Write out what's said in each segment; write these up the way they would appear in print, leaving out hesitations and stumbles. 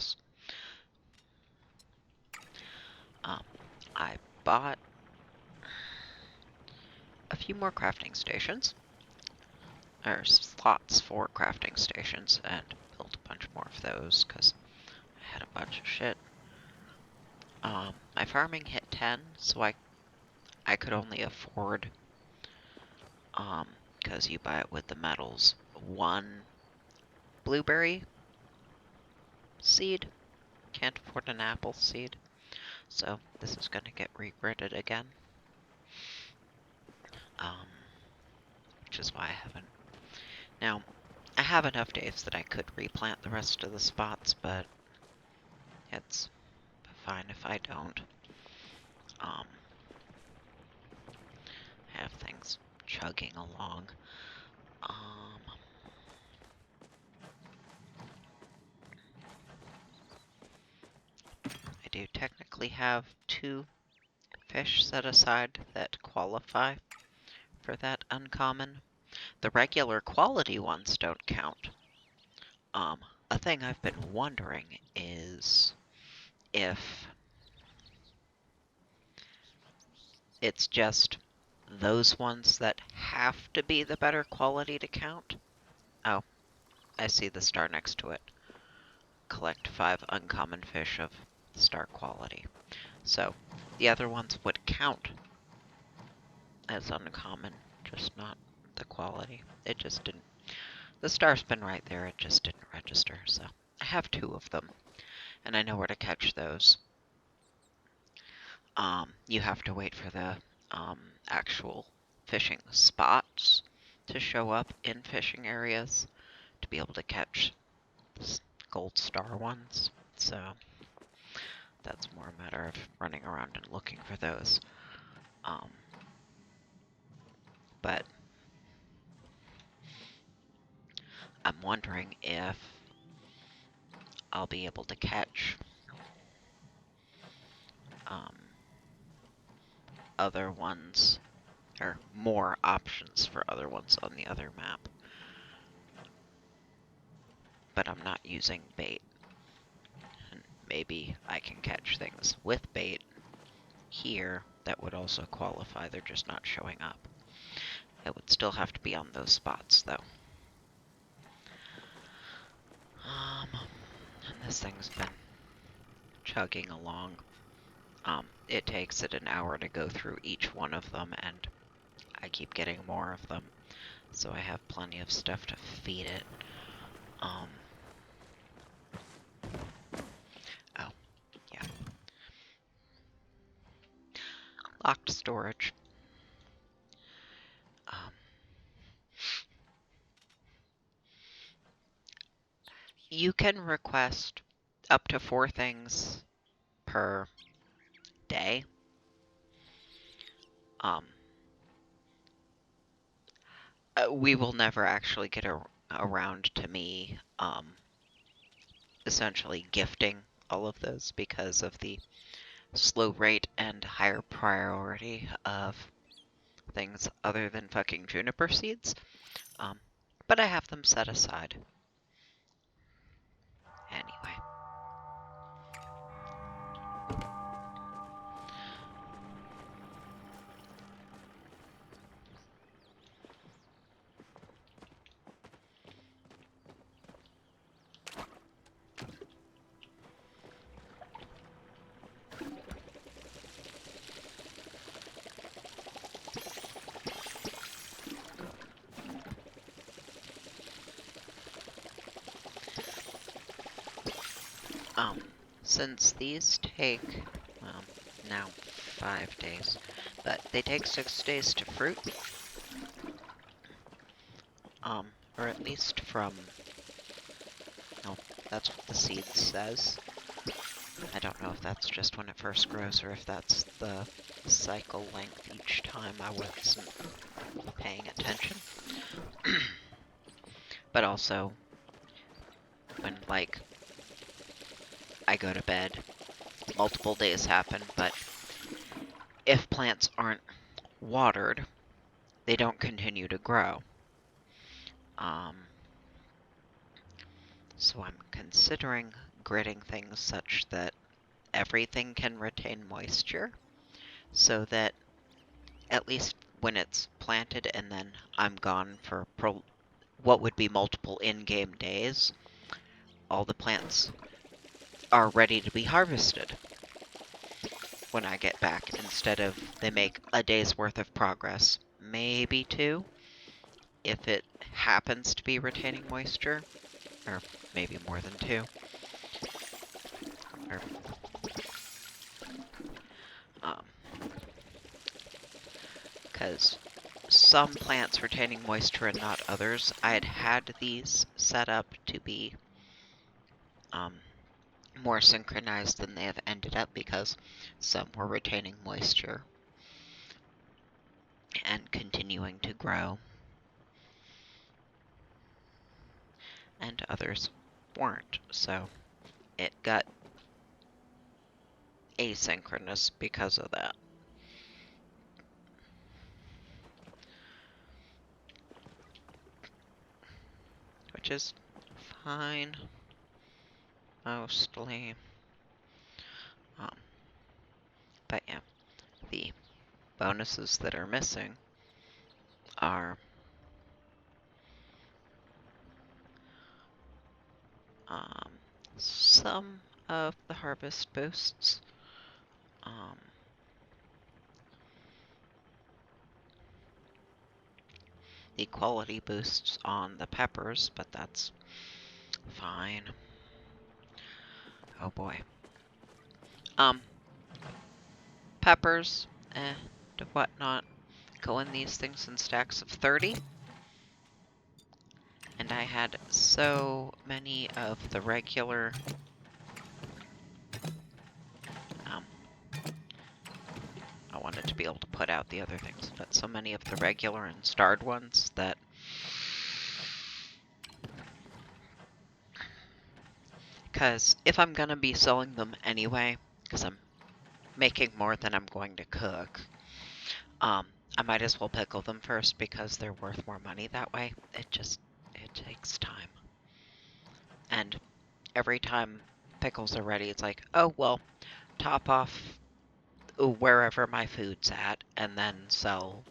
grass. I bought a few more crafting stations, or slots for crafting stations, and built a bunch more of those because I had a bunch of shit. My farming hit 10, so I could only afford, because you buy it with the metals, 1 blueberry seed. Can't afford an apple seed. So this is going to get regridded again. Which is why I haven't. Now, I have enough days that I could replant the rest of the spots, but it's fine if I don't. I have things chugging along. I do technically have 2 fish set aside that qualify for that uncommon. The regular quality ones don't count. A thing I've been wondering is if it's just those ones that have to be the better quality to count. Oh, I see the star next to it. Collect 5 uncommon fish of star quality. So, the other ones would count as uncommon, just not the quality. It just didn't. The star's been right there, it just didn't register, so I have 2 of them, and I know where to catch those. You have to wait for the actual fishing spots to show up in fishing areas to be able to catch gold star ones, so that's more a matter of running around and looking for those. But I'm wondering if I'll be able to catch other ones, or more options for other ones on the other map. But I'm not using bait. And maybe I can catch things with bait here that would also qualify, they're just not showing up. It would still have to be on those spots, though. And this thing's been chugging along. It takes it an hour to go through each one of them, and I keep getting more of them, so I have plenty of stuff to feed it. Oh, yeah. Locked storage. You can request up to 4 things per day. We will never actually get around to me essentially gifting all of those because of the slow rate and higher priority of things other than fucking juniper seeds. But I have them set aside. Anyway. Since these take, well, now 5 days, but they take 6 days to fruit. Or at least from, no, that's what the seed says. I don't know if that's just when it first grows or if that's the cycle length each time. I wasn't paying attention. But also, when, like, I go to bed, multiple days happen, but if plants aren't watered, they don't continue to grow. So I'm considering gridding things such that everything can retain moisture, so that at least when it's planted and then I'm gone for what would be multiple in-game days, all the plants are ready to be harvested when I get back, instead of they make a day's worth of progress, maybe two, if it happens to be retaining moisture, or maybe more than two. Because some plants retaining moisture and not others, I had these set up to be more synchronized than they have ended up, because some were retaining moisture and continuing to grow, and others weren't. So it got asynchronous because of that. Which is fine, mostly. But yeah, the bonuses that are missing are some of the harvest boosts, the quality boosts on the peppers, but that's fine. Oh boy. Peppers and whatnot go in these things in stacks of 30. And I had so many of the regular I wanted to be able to put out the other things, but so many of the regular and starred ones that because if I'm gonna be selling them anyway, because I'm making more than I'm going to cook, I might as well pickle them first, because they're worth more money that way. It takes time. And every time pickles are ready, it's like, oh, well, top off wherever my food's at, and then sell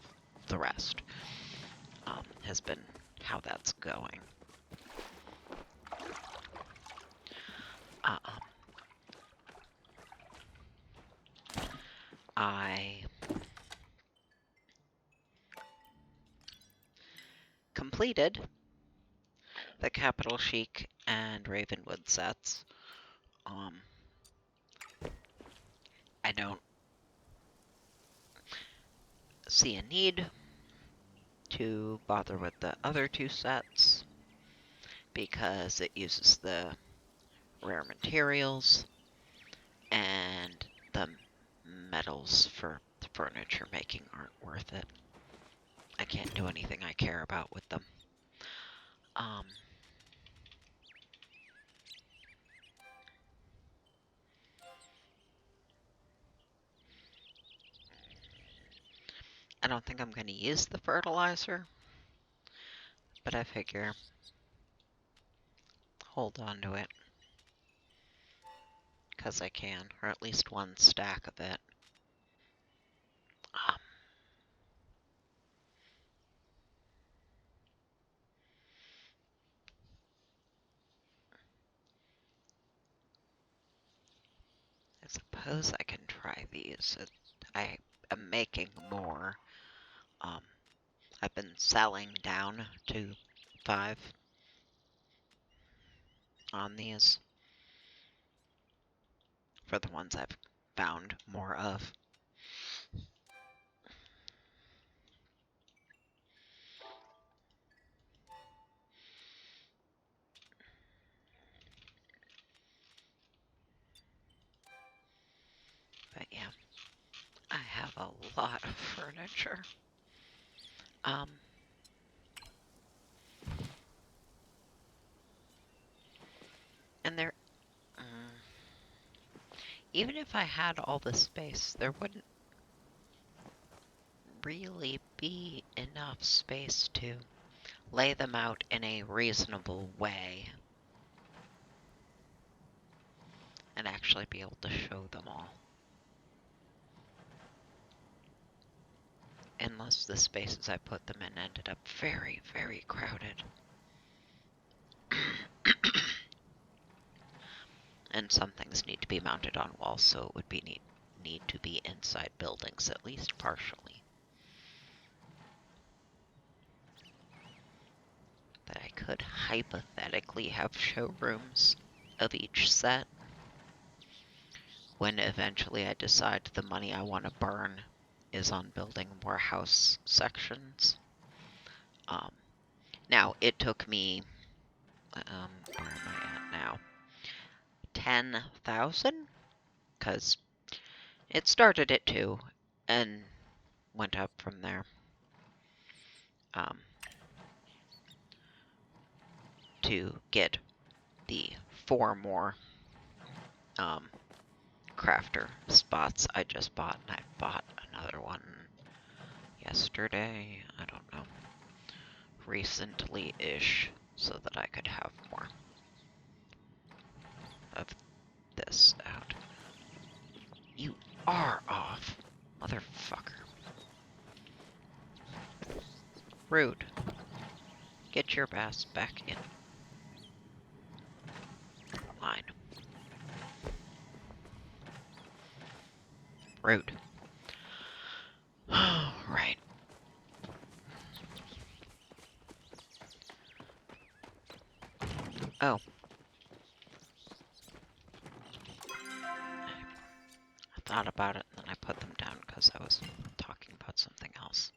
the rest, has been how that's going. I completed the Capital Chic and Ravenwood sets. I don't see a need to bother with the other two sets, because it uses the rare materials, and the metals for furniture making aren't worth it. I can't do anything I care about with them. I don't think I'm going to use the fertilizer, but I figure hold on to it, because I can, or at least one stack of it. I suppose I can try these. I am making more. I've been selling down to 5 on these for the ones I've found more of. But yeah, I have a lot of furniture. And there, even if I had all the space, there wouldn't really be enough space to lay them out in a reasonable way. and actually be able to show them all. Unless the spaces I put them in ended up very, very crowded. And some things need to be mounted on walls, so it would be need to be inside buildings, at least partially. But I could hypothetically have showrooms of each set when eventually I decide the money I want to burn is on building warehouse sections. Now, it took me, where am I at now? 10,000? Because it started at 2 and went up from there. To get the 4 more crafter spots I just bought, and I bought another one yesterday, I don't know, recently-ish, so that I could have more of this out. You are off, motherfucker. Rude. Get your ass back in line. Rude. Right. Oh. I thought about it, and then I put them down because I was talking about something else.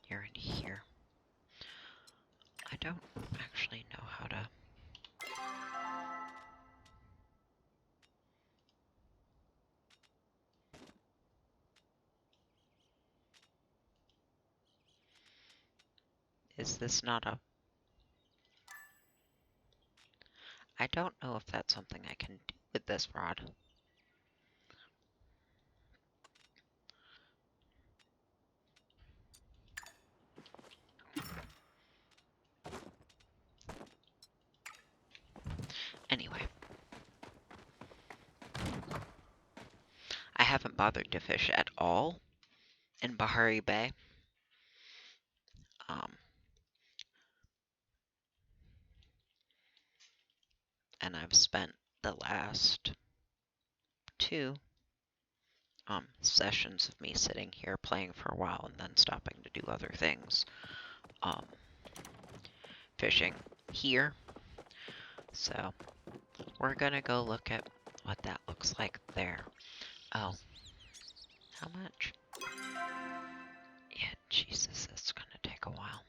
You're in here. I don't actually know how to... Is this not a... I don't know if that's something I can do with this rod. Anyway. I haven't bothered to fish at all in Bahari Bay. And I've spent the last 2 sessions of me sitting here playing for a while and then stopping to do other things. Fishing here. So we're gonna go look at what that looks like there. Oh, how much? Yeah, Jesus, that's gonna take a while.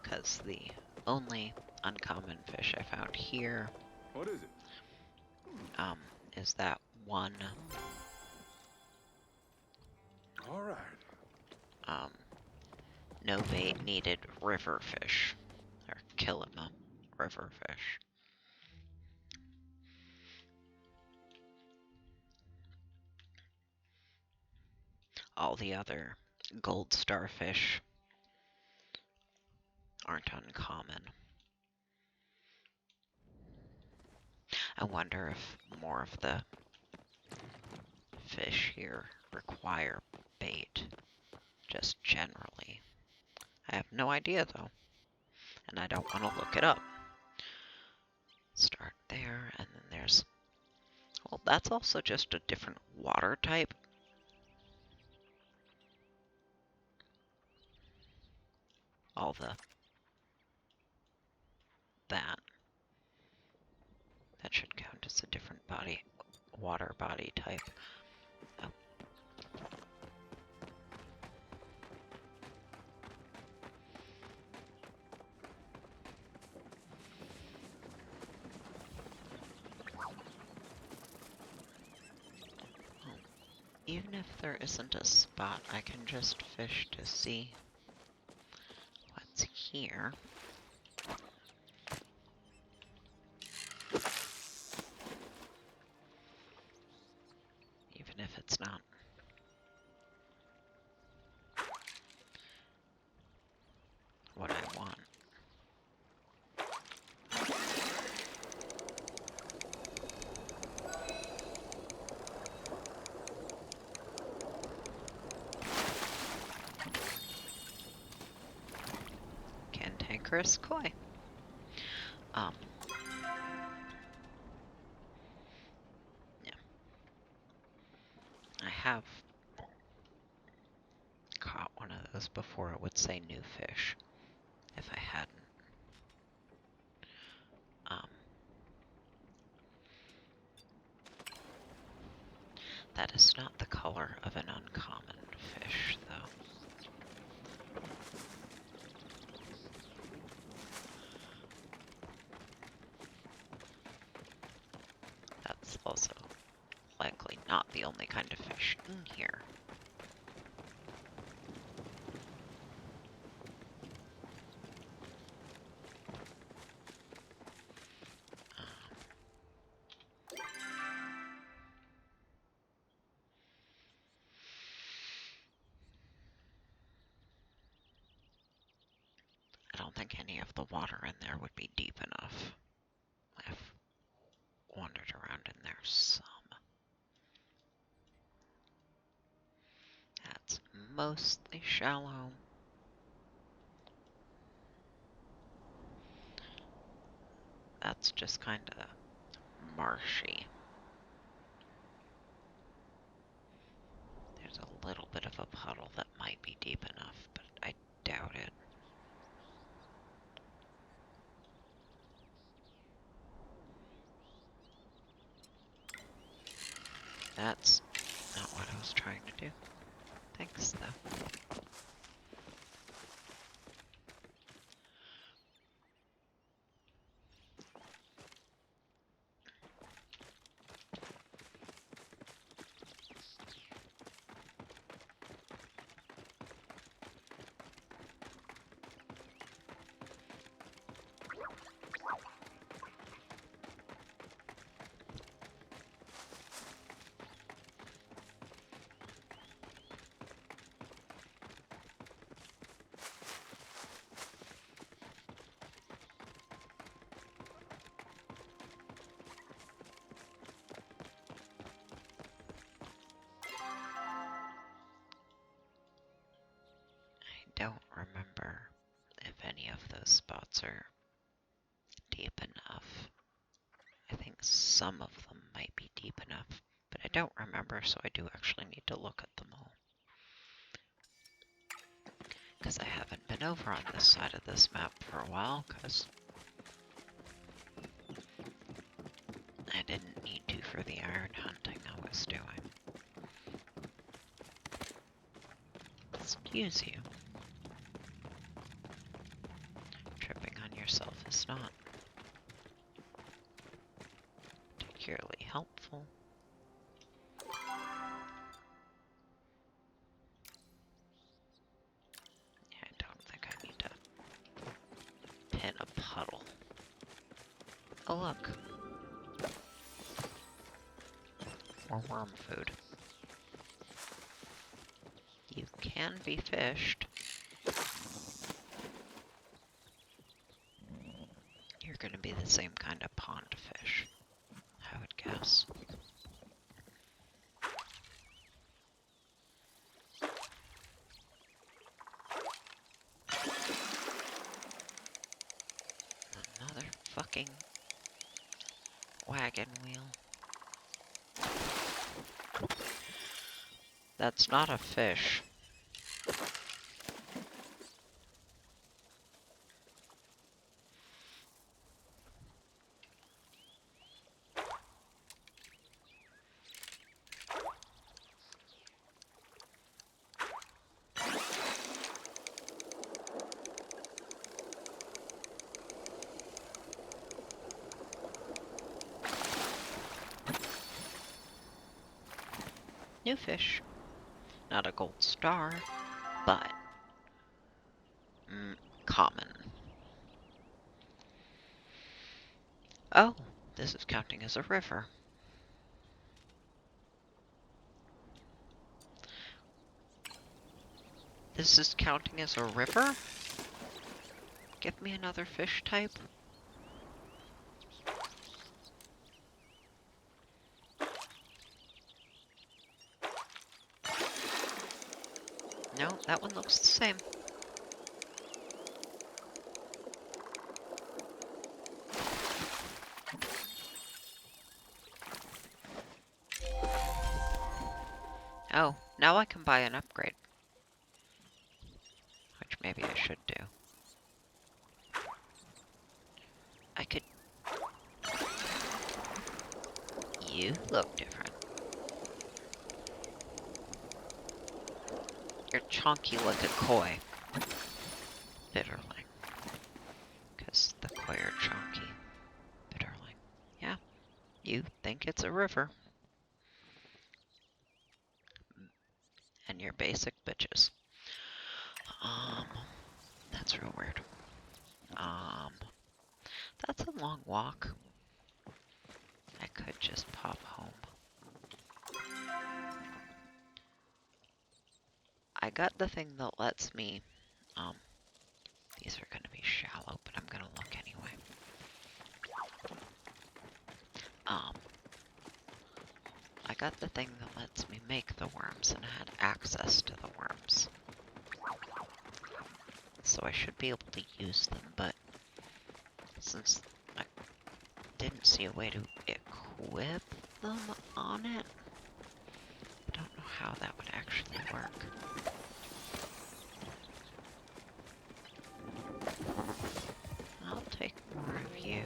Because the only uncommon fish I found here, what is it? Is that one All right. no bait needed river fish, or Killima river fish. All the other gold starfish aren't uncommon. I wonder if more of the fish here require bait, just generally. I have no idea though, and I don't want to look it up. Start there, and then there's... Well, that's also just a different water type. All the... That should count as a different water body type. Oh. Even if there isn't a spot, I can just fish to see what's here. Even if it's not what I want. Cantankerous koi. Yeah. I have caught one of those before. It would say new fish if I hadn't. That is not the color of an uncommon fish, though. That's also likely not the only kind of fish in here. I don't think any of the water in there would be deep enough. I've wandered around in there some. That's mostly shallow. That's just kind of marshy. There's a little bit of a puddle that might be deep enough, but I doubt it. That's not what I was trying to do. Thanks, though. I don't remember if any of those spots are deep enough. I think some of them might be deep enough, but I don't remember, so I do actually need to look at them all. Because I haven't been over on this side of this map for a while, because I didn't need to for the iron hunting I was doing. Excuse you. Tripping on yourself is not particularly helpful. Yeah, I don't think I need to pin a puddle. Oh look. More worm food. You can be fished. You're gonna be the same kind of pond fish, I would guess. Another fucking wagon wheel. That's not a fish. New fish. Not a gold star, but common. Oh, this is counting as a river. This is counting as a river? Give me another fish type. No, that one looks the same. Oh, now I can buy an upgrade. Which maybe I should do. I could... You look different. You're chonky like a koi. Bitterling. Because the koi are chonky. Bitterling. Yeah, you think it's a river. And you're basic bitches. That's real weird. That's a long walk. I could just pop home. I got the thing that lets me, these are gonna be shallow, but I'm gonna look anyway. I got the thing that lets me make the worms and had access to the worms. So I should be able to use them, but since I didn't see a way to equip them on it, I don't know how that would actually work. I'll take more of you.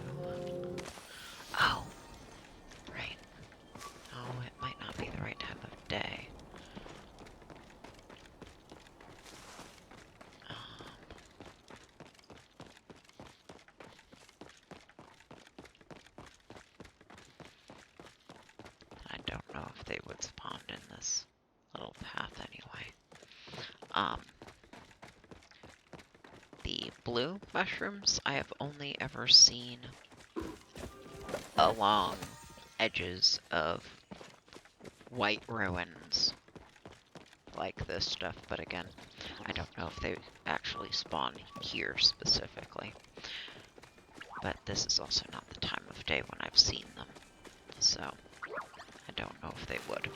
Oh, right. Oh, it might not be the right time of day. I don't know if they would spawn in this little path anyway. The blue mushrooms I have only ever seen along edges of white ruins like this stuff, but again, I don't know if they actually spawn here specifically. But this is also not the time of day when I've seen them, so I don't know if they would.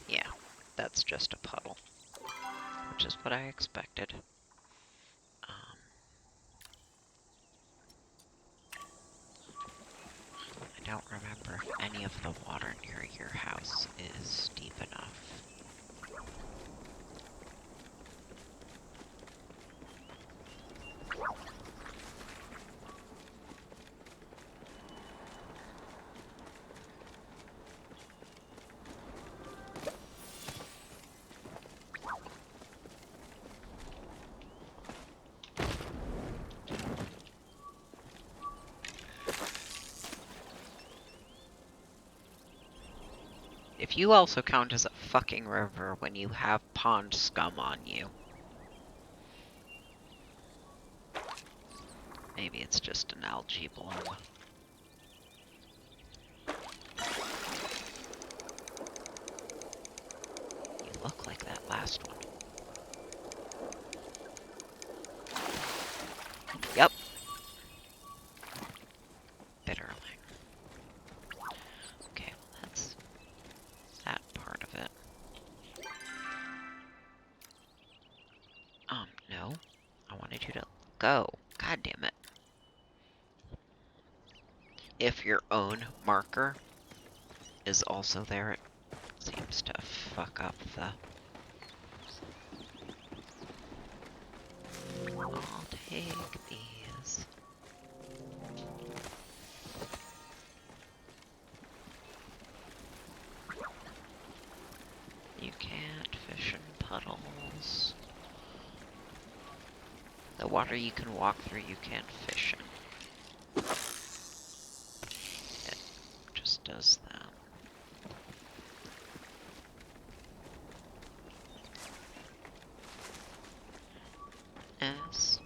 Yeah, that's just a puddle, which is what I expected. I don't remember if any of the water near your house is deep enough. If you also count as a fucking river when you have pond scum on you. Maybe it's just an algae bloom. You look like that last one. Yep. Bitterling. Okay, well that's that part of it. No. I wanted you to go. God damn it. if your own marker is also there, it seems to fuck up the... I'll take these. You can't fish in puddles. The water you can walk through, you can't fish in. It just does that. S,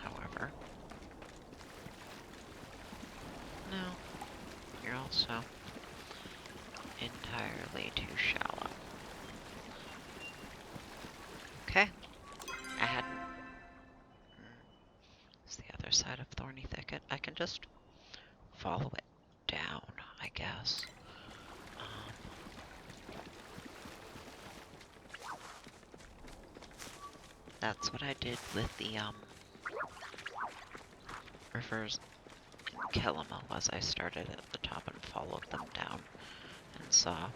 however, no, you're also entirely too shallow. Okay, I hadn't... It's the other side of Thorny Thicket. I can just follow it down, I guess. That's what I did with the, rivers in Kilima, was I started at the top and followed them down and saw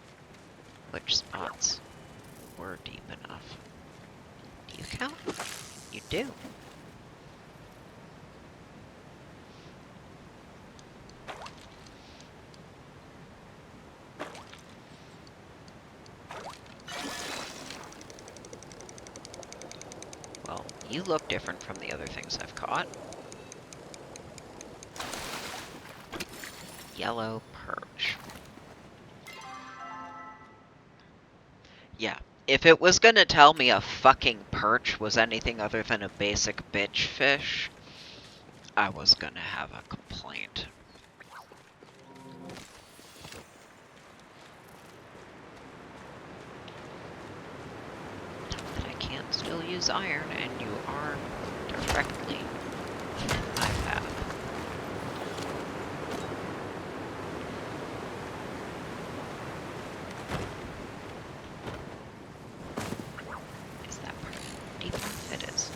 which spots were deep enough. Do you count? You do. Well, you look different from the other things I've caught. Yellow perch. Yeah, if it was gonna tell me a fucking perch was anything other than a basic bitch fish, I was gonna have a complaint. Not that I can't still use iron, and you are directly in my path. Is that part deep enough? It is.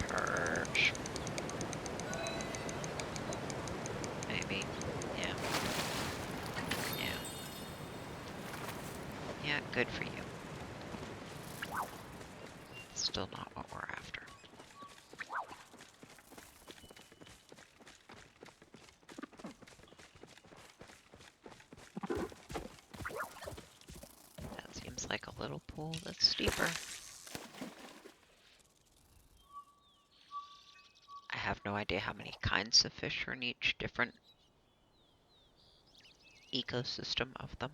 Perch. Maybe. Yeah. Yeah. Yeah, good for you. Still not what we're after. That seems like a little pool that's steeper. I have no idea how many kinds of fish are in each different ecosystem of them.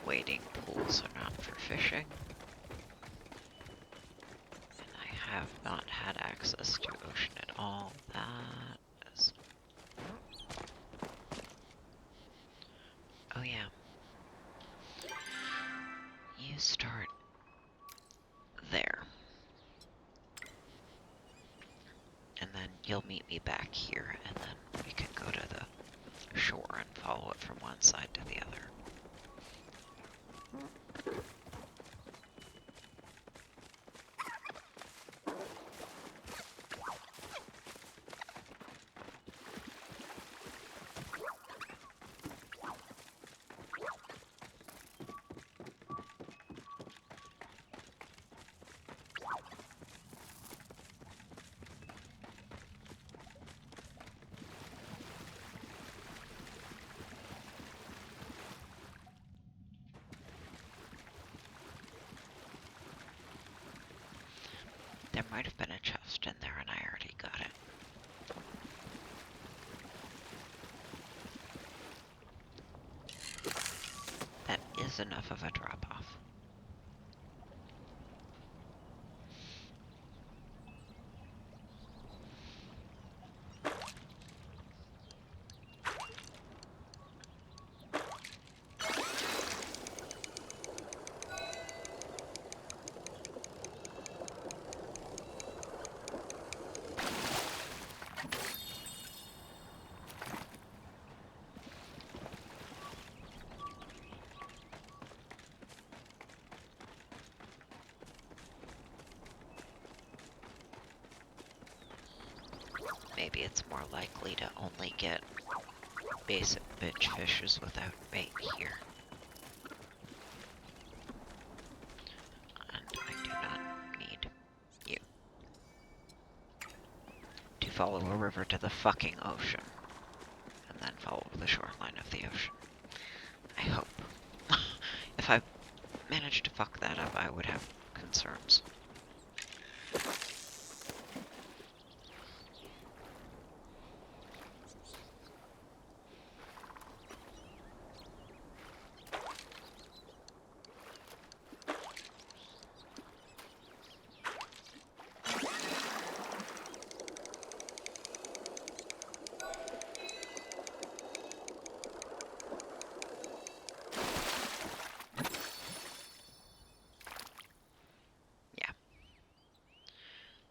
Wading pools are not for fishing. And I have not had access to ocean at all. That is... Oh yeah. You start there. And then you'll meet me back here, and then we can go to the shore and follow it from one side to the other. There might have been a chest in there and I already got it. is enough of a drop-off. Maybe it's more likely to only get basic bitch fishes without bait here. And I do not need you to follow a river to the fucking ocean and then follow the shoreline of the ocean. I hope. If I managed to fuck that up, I would have concerns.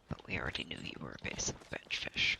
But we already knew you were a basic bitch fish.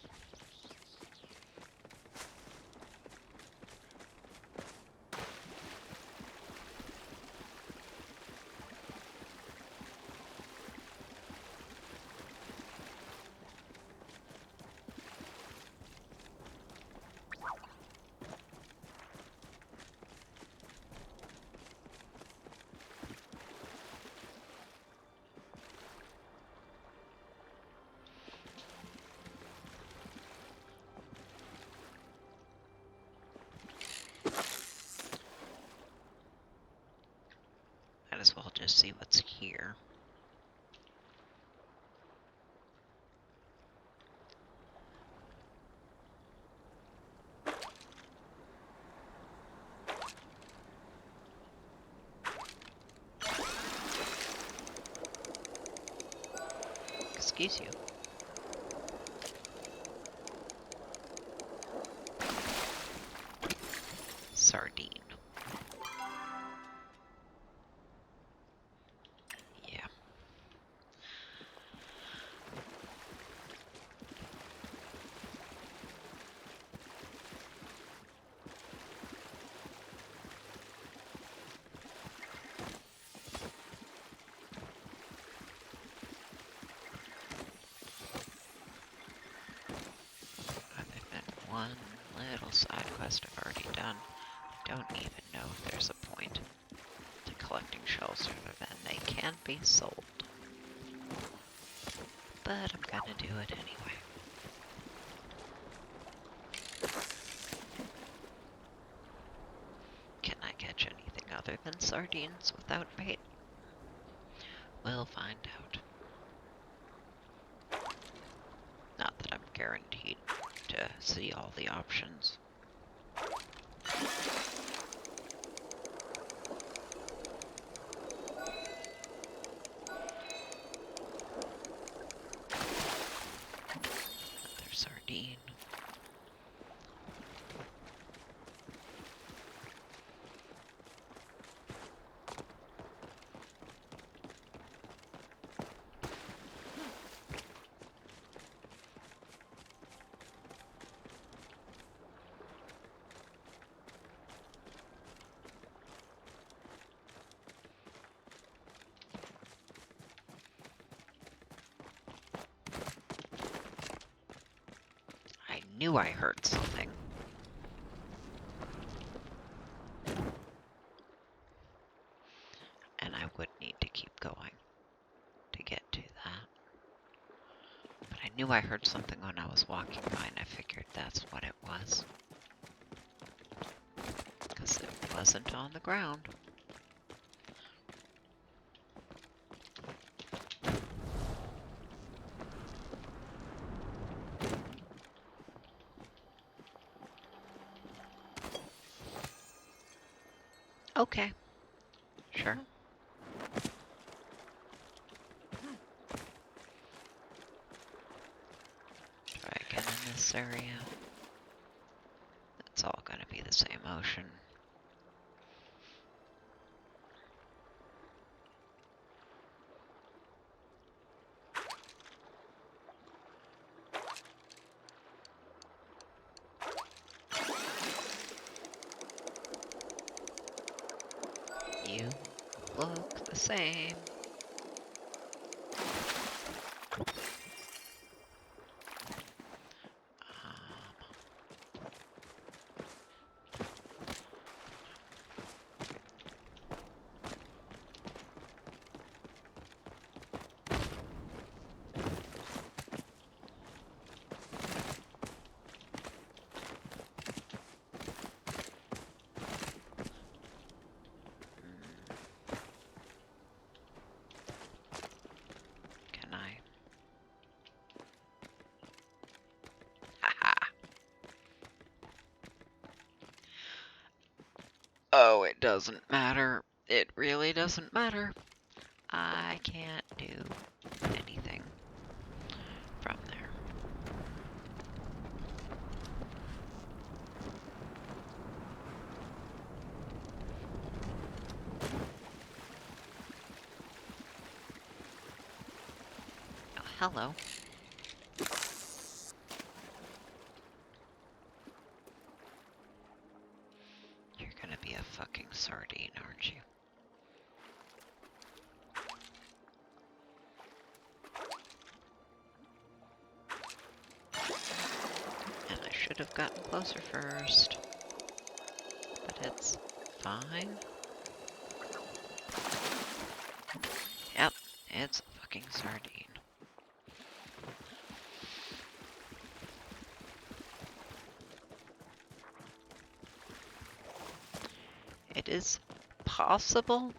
Might as well just see what's here. Excuse you. Sardine. Yeah. Other than one little side quest I've already done, I don't even know if there's a point to collecting shells other than they can be sold. But I'm gonna do it anyway. Can I catch anything other than sardines without bait? We'll find out. Not that I'm guaranteed to see all the options. Another sardine. I knew I heard something. And I would need to keep going to get to that. But I knew I heard something when I was walking by, and I figured that's what it was. Because it wasn't on the ground. Okay. Sure. Try again in this area. It's all gonna be the same ocean. You look the same. Can I? Haha. Oh, it doesn't matter. It really doesn't matter. I can't do anything from there. Oh, hello. You're gonna be a fucking sardine, aren't you? And I should have gotten closer first. But it's fine. Yep, it's a fucking sardine. It is possible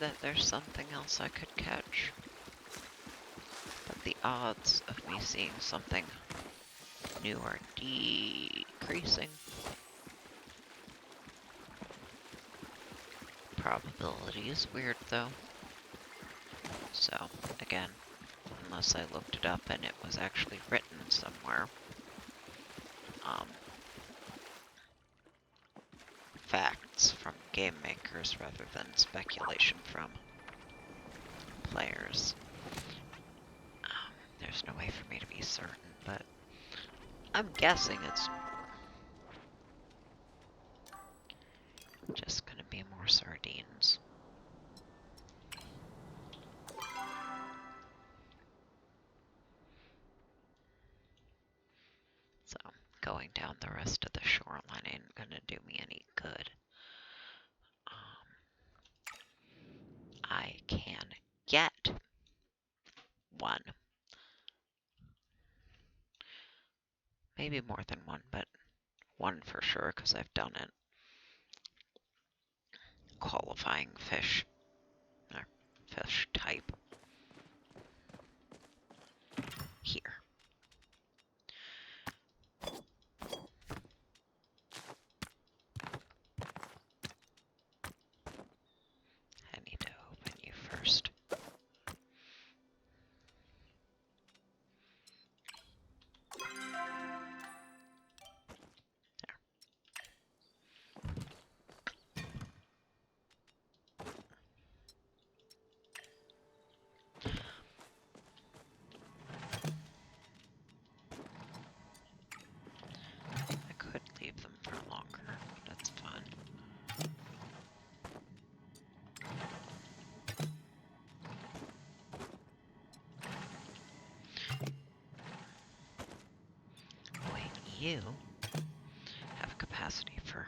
that there's something else I could catch, but the odds of me seeing something new are decreasing. Probability is weird though. So, again, unless I looked it up and it was actually written somewhere, facts from game makers rather than speculation from players. There's no way for me to be certain, but I'm guessing it's just gonna be more sardines. So, going down the rest of the shoreline ain't gonna do me any good. I can get one. Maybe more than one, but one for sure, because I've done it. Qualifying fish, or fish type. Here. I need to open you first. I could leave them for longer, but that's fun. Wait, you have capacity for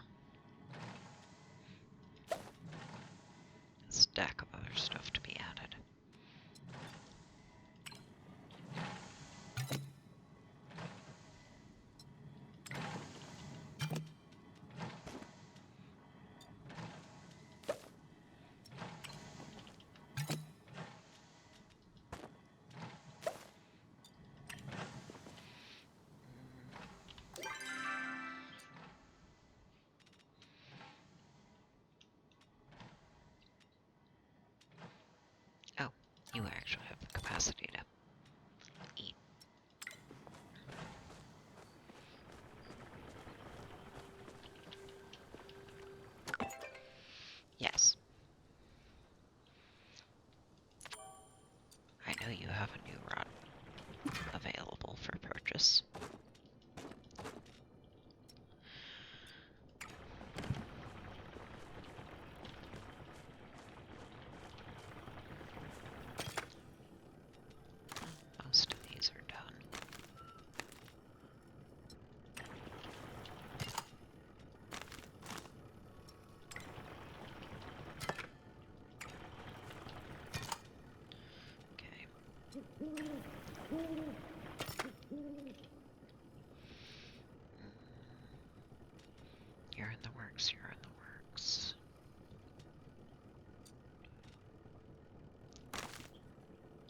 a stack of other stuff to be added. You actually have the capacity to eat. Yes. I know you have a new rod available for purchase. Most of these are done. Okay. You're in the works, you're in the works.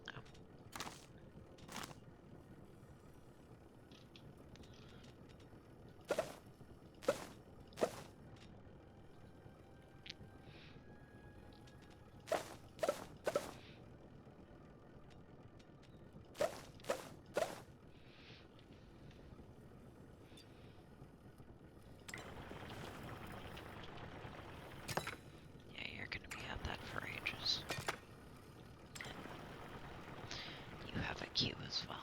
Oh. Yeah, you're gonna be at that for ages. You have a queue as well.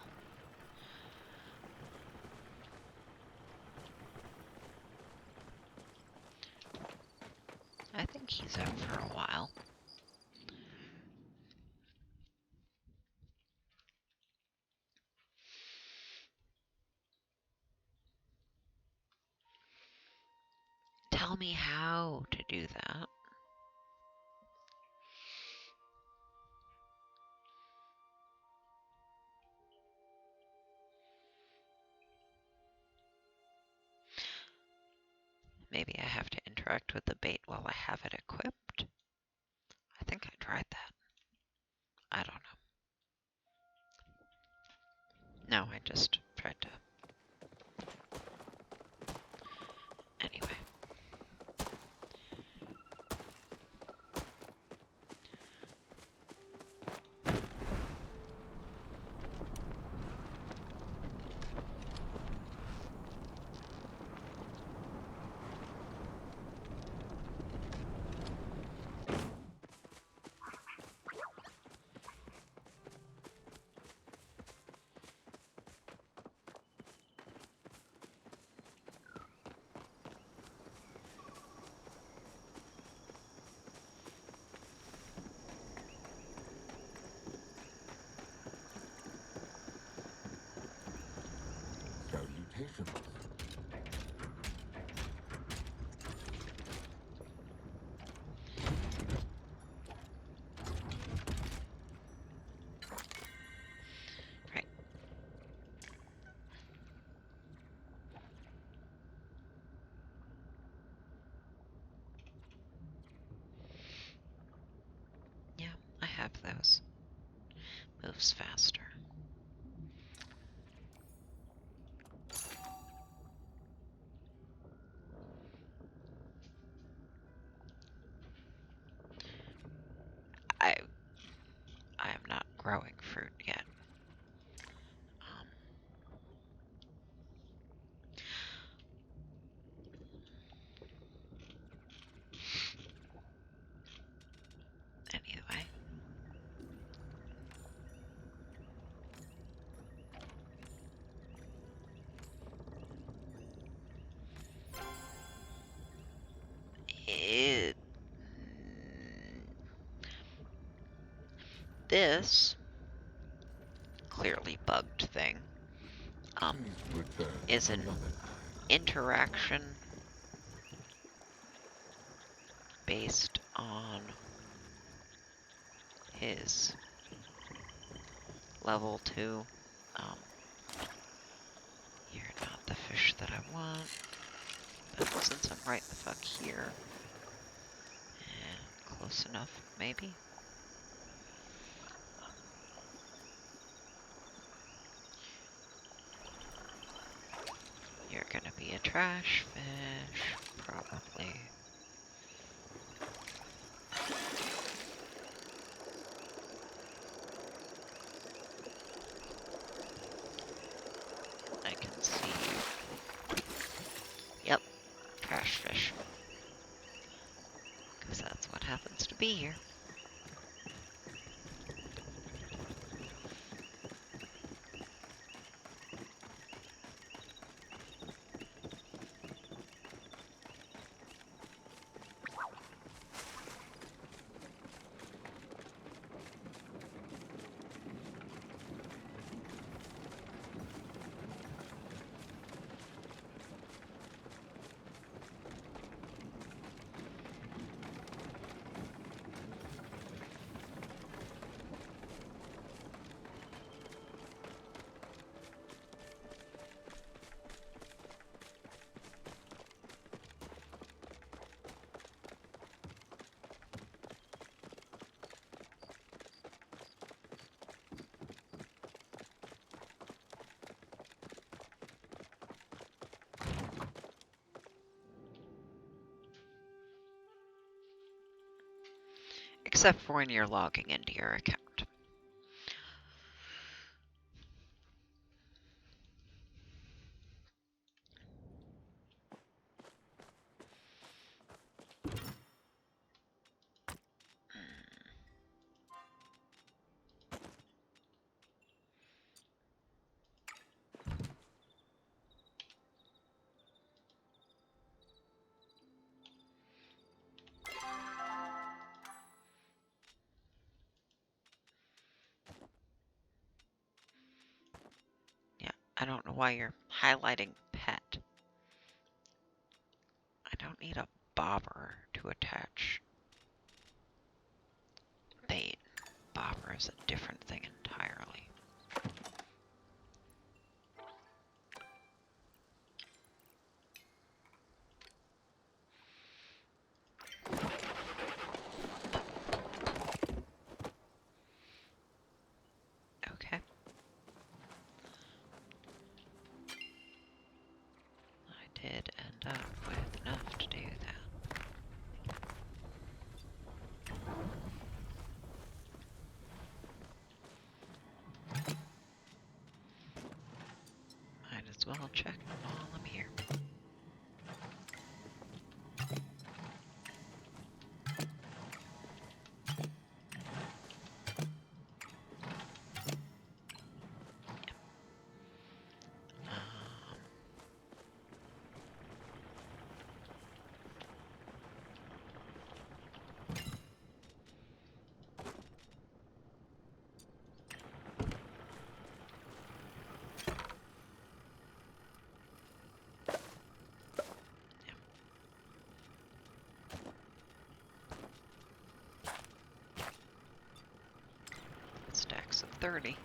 I think he's out for a while. Tell me how to do that. Maybe I have to interact with the bait while I have it equipped. I think I tried that. I don't know. No, I just tried to. Anyway. Salutations. Right. Yeah, I have those. Moves faster. I I am not growing fruit yet. Um, anyway. It, this clearly bugged thing Please return is an another time. interaction based on his level 2. Um, you're not the fish that I want, but since I'm right the fuck here, close enough, maybe? You're gonna be a trash fish, probably. can see you. Yep, trash fish. Because that's what happens to be here. Except for when you're logging into your account. Yeah, I don't know why you're highlighting pet. I don't need a bobber to attach bait. Bobber is a different thing entirely. Okay. I did end up with enough to do that. Might as well check while I'm here. Um, stacks of 30.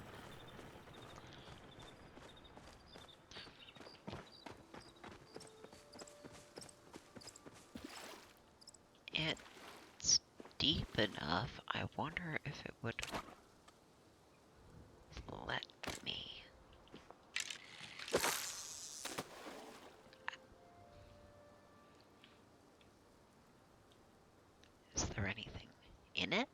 It's deep enough. I wonder if it would let me. Is there anything in it?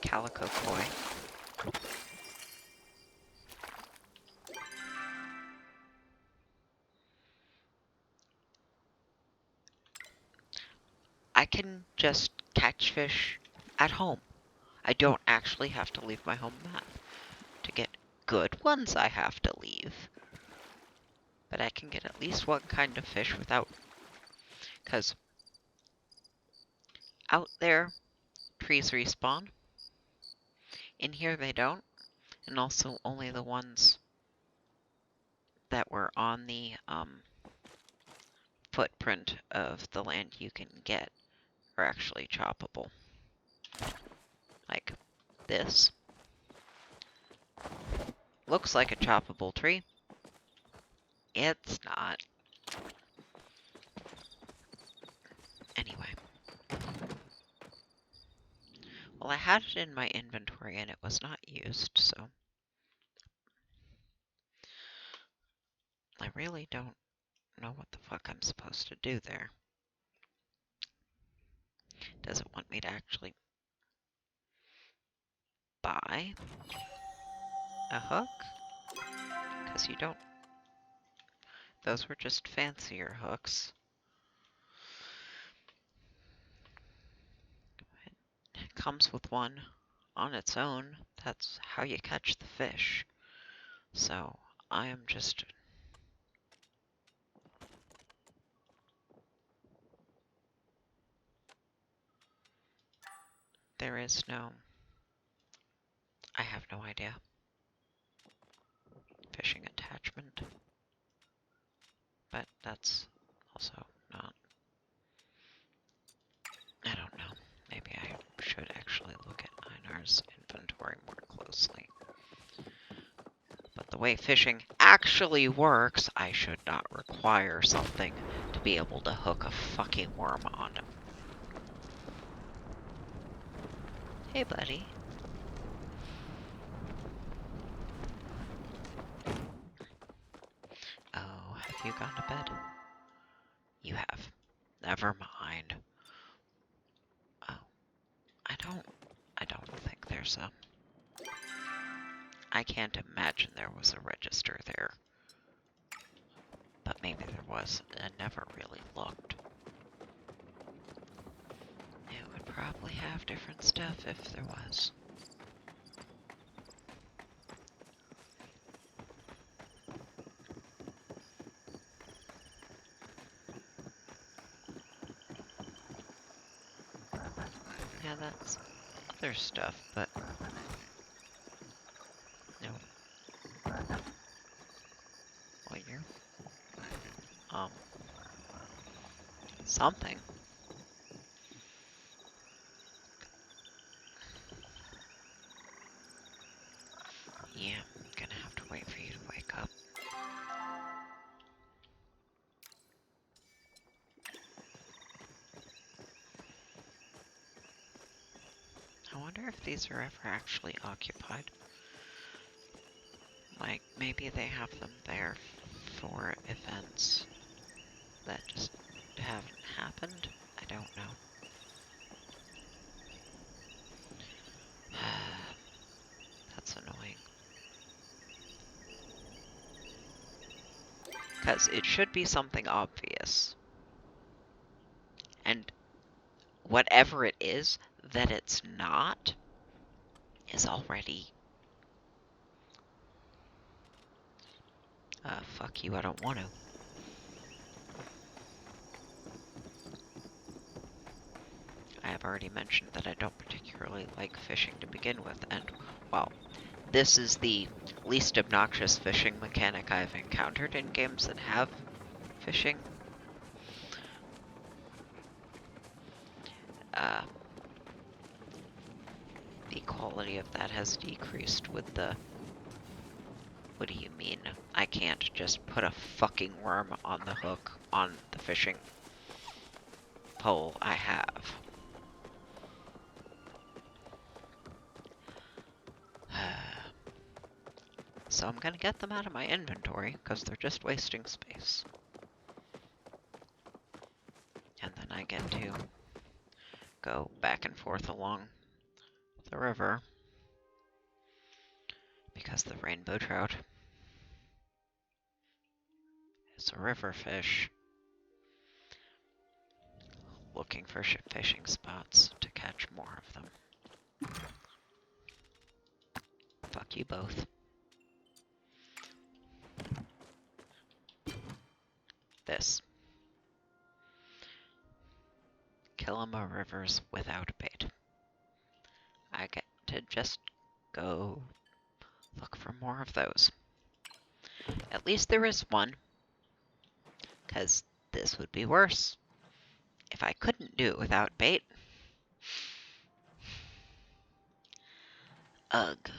Calico koi. I can just catch fish at home. I don't actually have to leave my home map. To get good ones, I have to leave. But I can get at least one kind of fish without... Because out there, trees respawn. In here, they don't. And also, only the ones that were on the footprint of the land you can get are actually choppable. Like this. Looks like a choppable tree. It's not. Anyway. Well, I had it in my inventory and it was not used, so... really don't know what the fuck I'm supposed to do there. Does it want me to actually buy a hook? Because you don't... Those were just fancier hooks. It comes with one on its own. That's how you catch the fish. So I am just... There is no... I have no idea. Fishing attachment. But that's also not... I don't know. Maybe I should actually look at Einar's inventory more closely. But the way fishing actually works, I should not require something to be able to hook a fucking worm on it. Hey, buddy. Oh, have you gone to bed? You have. Never mind. Oh, I don't think there's a... I can't imagine there was a register there. But maybe there was. I never really looked. It would probably have different stuff if there was. Yeah, that's other stuff, but no. Well, you're something. Yeah, I'm gonna have to wait for you to wake up. I wonder if these are ever actually occupied. Like, maybe they have them there for events that just haven't happened. I don't know. That's annoying. Because it should be something obvious. And whatever it is that it's not is already... fuck you, I don't want to. I have already mentioned that I don't particularly like fishing to begin with, and, well, this is the least obnoxious fishing mechanic I've encountered in games that have fishing. The quality of that has decreased with the... What do you mean? I can't just put a fucking worm on the hook on the fishing pole I have. So I'm gonna get them out of my inventory, because they're just wasting space. And then I get to go back and forth along the river, because the rainbow trout is a river fish, looking for fishing spots to catch more of them. Fuck you both. This. Killama rivers without bait. I get to just go look for more of those. At least there is one, because this would be worse if I couldn't do it without bait. Ugh.